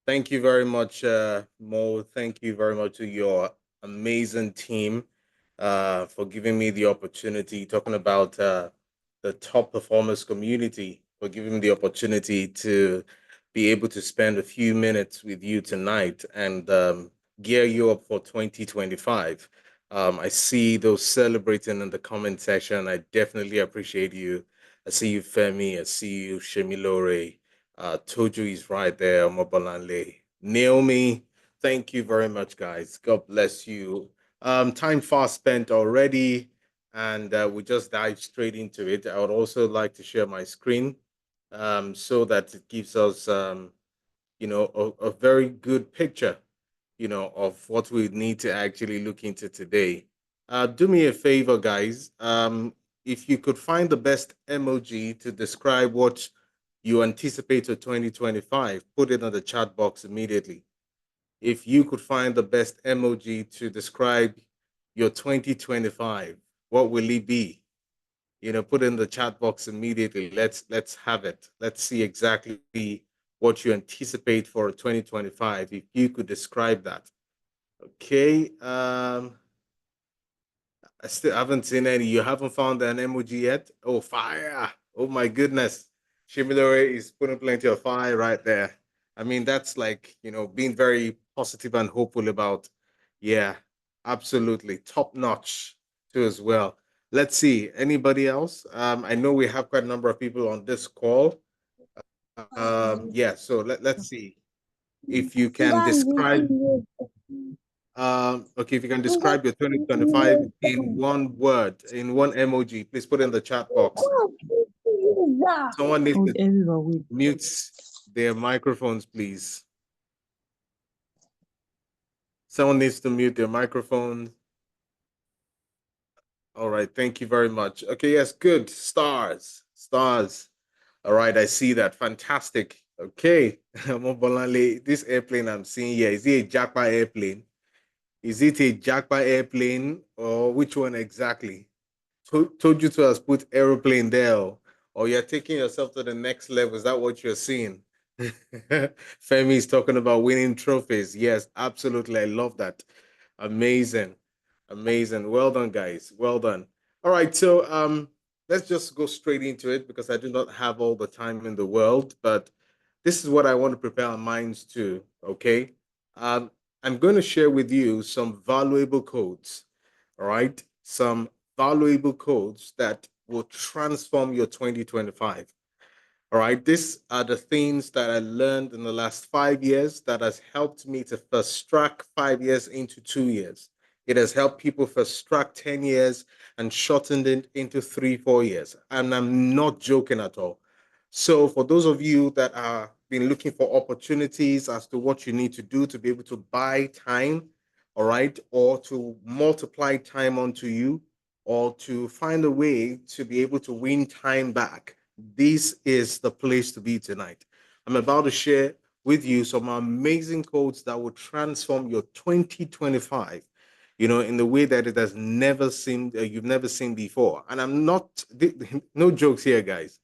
Thank you very much, Mo. Thank you very much to your amazing team for giving me the opportunity, talking about the top performers community, for giving me the opportunity to be able to spend a few minutes with you tonight and gear you up for 2025. I see those celebrating in the comment section. I definitely appreciate you. I see you, Femi. I see you, Shemilore. Toju is right there, Mobolanle. Naomi, thank you very much, guys. God bless you. Time fast spent already, and we just dive straight into it. I would also like to share my screen so that it gives us, a very good picture, of what we need to actually look into today. Do me a favor, guys. If you could find the best emoji to describe what you anticipate for 2025, put it in the chat box immediately. If you could find the best emoji to describe your 2025, what will it be? Put it in the chat box immediately. Let's have it. Let's see exactly what you anticipate for 2025. If you could describe that. Okay. I still haven't seen any. You haven't found an emoji yet? Oh, fire. Oh my goodness. Shimilore is putting plenty of fire right there. I mean, that's like, being very positive and hopeful about, yeah, absolutely. Top notch too as well. Let's see. Anybody else? I know we have quite a number of people on this call. Yeah, so let's see. If you can describe okay, if you can describe your 2025 in one word, in one emoji, please put it in the chat box. Someone needs to mute their microphones, please. Someone needs to mute their microphones. All right, thank you very much. Okay, yes, good. Stars. Stars. All right, I see that. Fantastic. Okay. Mobolale, this airplane I'm seeing here, is it a Japa airplane? Is it a Japa airplane or which one exactly? Told you to has put aeroplane there, or you're taking yourself to the next level. Is that what you're seeing? Femi is talking about winning trophies. Yes, absolutely. I love that. Amazing. Amazing. Well done, guys. Well done. All right. So let's just go straight into it because I do not have all the time in the world, but this is what I want to prepare our minds to. Okay. Um, I'm going to share with you some valuable codes. All right. Some valuable codes that will transform your 2025. All right. These are the things that I learned in the last 5 years that has helped me to fast track 5 years into 2 years. It has helped people fast track 10 years and shortened it into 3, 4 years. And I'm not joking at all. So, for those of you that are been looking for opportunities as to what you need to do to be able to buy time, all right, or to multiply time onto you, or to find a way to be able to win time back, this is the place to be tonight. I'm about to share with you some amazing codes that will transform your 2025, in the way that it has never seemed, you've never seen before. And I'm not, no jokes here, guys.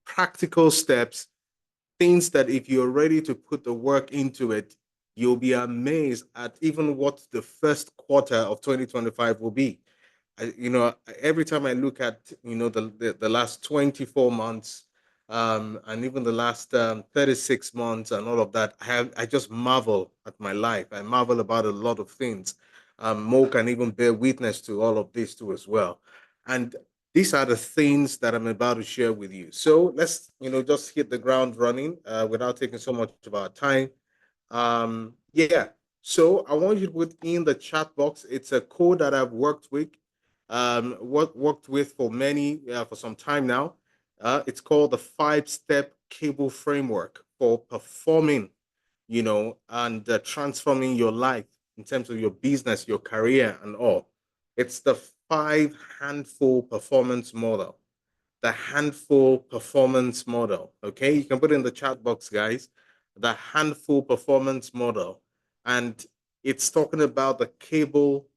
Practical steps, things that if you're ready to put the work into it, you'll be amazed at even what the first quarter of 2025 will be. Every time I look at the last 24 months, and even the last 36 months and all of that, I just marvel at my life. I marvel about a lot of things. Mo can even bear witness to all of this too as well. And these are the things that I'm about to share with you. So let's just hit the ground running without taking so much of our time. Yeah. So I want you to put in the chat box. It's a code that I've worked with for for some time now. It's called the 5-step cable framework for performing, and transforming your life in terms of your business, your career, and all. It's the 5 handful performance model. The handful performance model. Okay, you can put it in the chat box, guys. The handful performance model, and it's talking about the cable,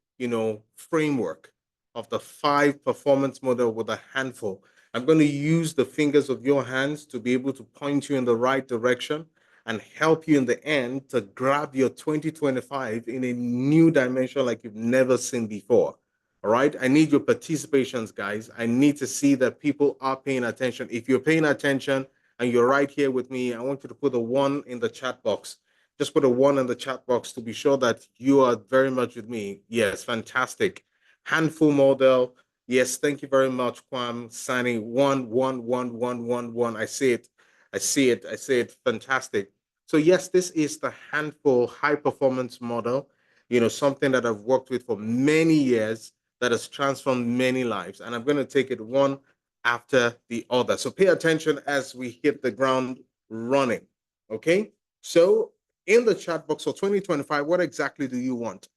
framework of the 5 performance model with a handful. I'm going to use the fingers of your hands to be able to point you in the right direction. and help you in the end to grab your 2025 in a new dimension like you've never seen before. All right. I need your participations, guys. I need to see that people are paying attention. If you're paying attention and you're right here with me, I want you to put a one in the chat box. Just put a one in the chat box to be sure that you are very much with me. Yes, fantastic. Handful model. Yes, thank you very much, Kwam. Sani, one, one, one, one, one, one. I see it. I see it. I see it. Fantastic. So yes, this is the handful high performance model, something that I've worked with for many years that has transformed many lives. And I'm going to take it one after the other. So pay attention as we hit the ground running. Okay. So in the chat box for 2025, what exactly do you want?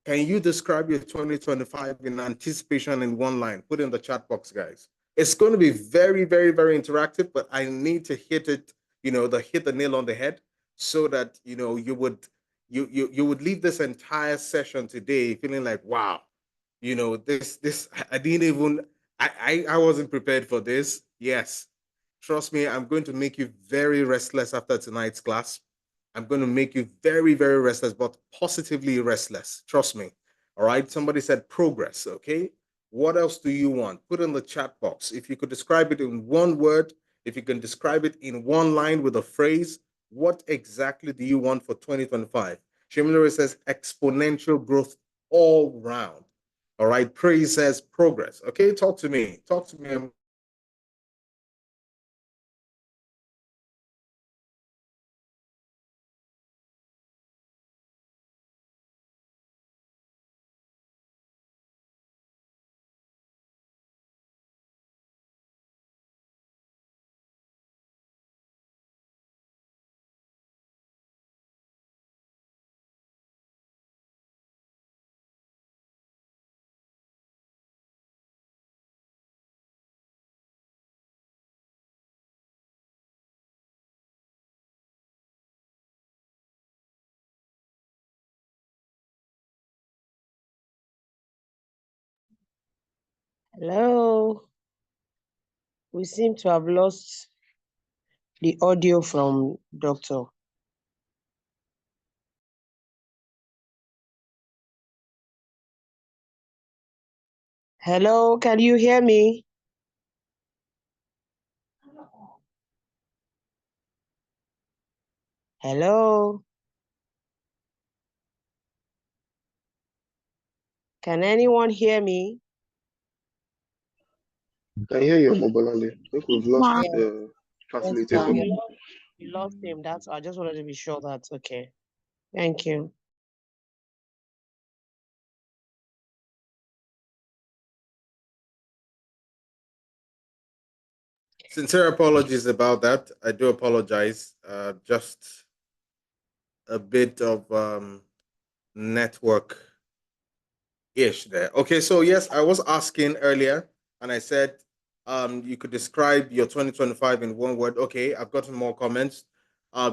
Can you describe your 2025 in anticipation in one line? Put in the chat box, guys. It's going to be very, very, very interactive, but I need to hit it, hit the nail on the head so that, you would leave this entire session today feeling like, wow, this, I didn't even, I wasn't prepared for this. Yes. Trust me, I'm going to make you very restless after tonight's class. I'm going to make you very, very restless, but positively restless. Trust me. All right. Somebody said progress. Okay. What else do you want? Put in the chat box. If you could describe it in one word, if you can describe it in one line with a phrase, what exactly do you want for 2025? Shimilore says exponential growth all round. All right. Praise says progress. Okay. Talk to me. Talk to me. Hello. We seem to have lost the audio from Doctor. Hello, can you hear me? Hello. Can anyone hear me? I hear you, Mobolande. I think we've lost the translator. We lost him. That's I just wanted to be sure that's okay. Thank you. Sincere apologies about that. I do apologize. Just a bit of network ish there. Okay, so yes, I was asking earlier, and I said you could describe your 2025 in one word. Okay, I've gotten more comments.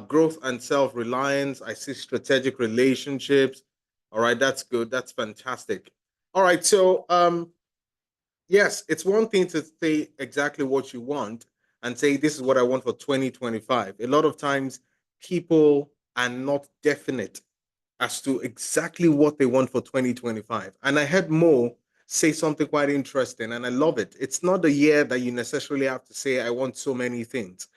Growth and self-reliance. I see strategic relationships. All right, that's good. That's fantastic. All right, so yes, it's one thing to say exactly what you want and say, this is what I want for 2025. A lot of times people are not definite as to exactly what they want for 2025. And I heard Mo say something quite interesting, and I love it. It's not a year that you necessarily have to say, I want so many things.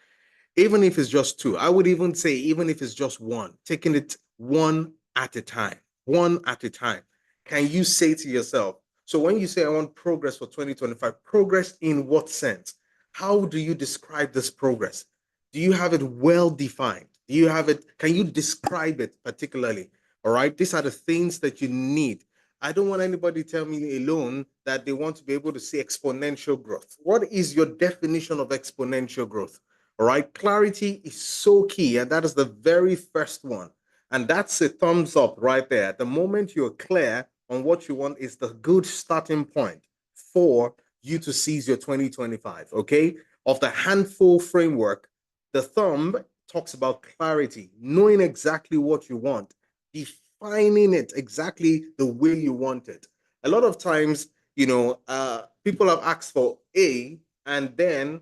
Even if it's just two, I would even say, even if it's just one, taking it one at a time, one at a time. Can you say to yourself, so when you say I want progress for 2025, progress in what sense? How do you describe this progress? Do you have it well defined? Do you have it? Can you describe it particularly? All right. These are the things that you need. I don't want anybody to tell me alone that they want to be able to see exponential growth. What is your definition of exponential growth? All right. Clarity is so key. And that is the very first one. And that's a thumbs up right there. At the moment you're clear on what you want, is the good starting point for you to seize your 2025. Okay. Of the handful framework, the thumb talks about clarity, knowing exactly what you want, defining it exactly the way you want it. A lot of times, people have asked for A, and then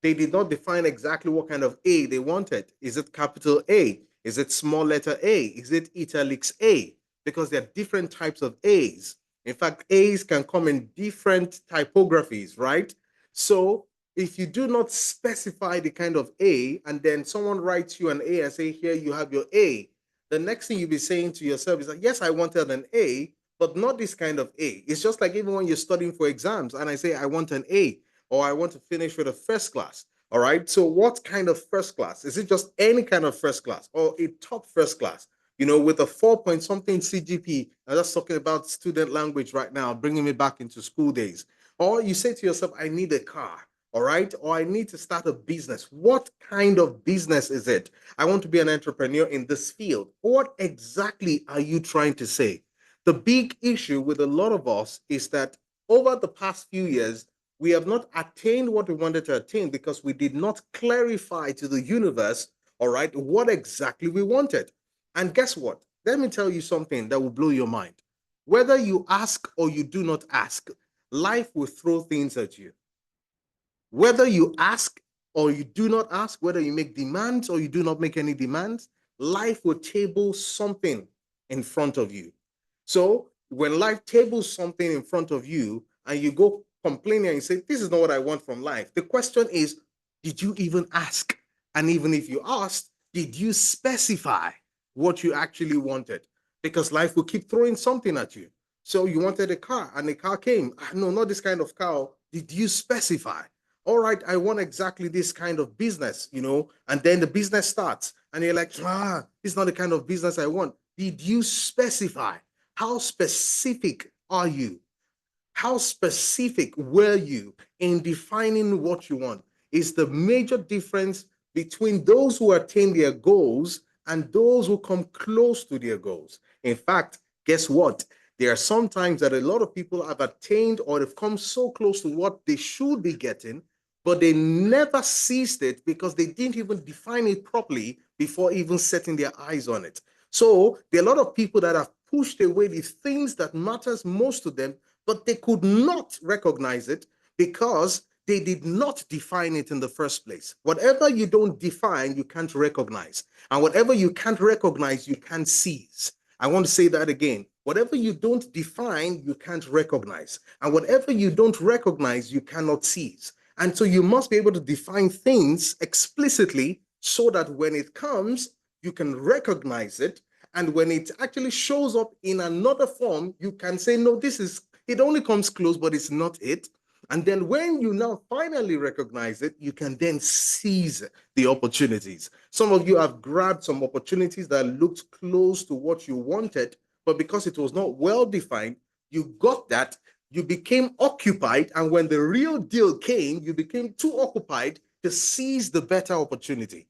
They did not define exactly what kind of A they wanted. Is it capital A? Is it small letter A? Is it italics A? Because there are different types of A's. In fact, A's can come in different typographies, right? So if you do not specify the kind of A, and then someone writes you an A and say, here you have your A, the next thing you'll be saying to yourself is like, yes, I wanted an A, but not this kind of A. It's just like even when you're studying for exams and I say, I want an A, or I want to finish with a first class. All right. So what kind of first class? Is it just any kind of first class or a top first class? You know, with a 4 something CGP, I'm just talking about student language right now, bringing me back into school days. Or you say to yourself, I need a car, all right? Or I need to start a business. What kind of business is it? I want to be an entrepreneur in this field. What exactly are you trying to say? The big issue with a lot of us is that over the past few years, we have not attained what we wanted to attain because we did not clarify to the universe, all right, what exactly we wanted. And guess what? Let me tell you something that will blow your mind. Whether you ask or you do not ask, life will throw things at you. Whether you ask or you do not ask, whether you make demands or you do not make any demands, life will table something in front of you. So when life tables something in front of you and you go complaining and you say, this is not what I want from life, the question is, did you even ask? And even if you asked, did you specify what you actually wanted? Because life will keep throwing something at you. So you wanted a car and the car came. No, not this kind of car. Did you specify? All right, I want exactly this kind of business, you know, and then the business starts and you're like, this is not the kind of business I want. Did you specify? How specific are you? How specific were you in defining what you want? Is the major difference between those who attain their goals and those who come close to their goals. In fact, guess what? There are some times that a lot of people have attained or have come so close to what they should be getting, but they never seized it because they didn't even define it properly before even setting their eyes on it. So there are a lot of people that have pushed away the things that matters most to them, but they could not recognize it because they did not define it in the first place. Whatever you don't define, you can't recognize. And whatever you can't recognize, you can't seize. I want to say that again. Whatever you don't define, you can't recognize. And whatever you don't recognize, you cannot seize. And so you must be able to define things explicitly so that when it comes, you can recognize it. And when it actually shows up in another form, you can say, no, it only comes close, but it's not it. And then when you now finally recognize it, you can then seize the opportunities. Some of you have grabbed some opportunities that looked close to what you wanted, but because it was not well defined, you got that, you became occupied, and when the real deal came, you became too occupied to seize the better opportunity.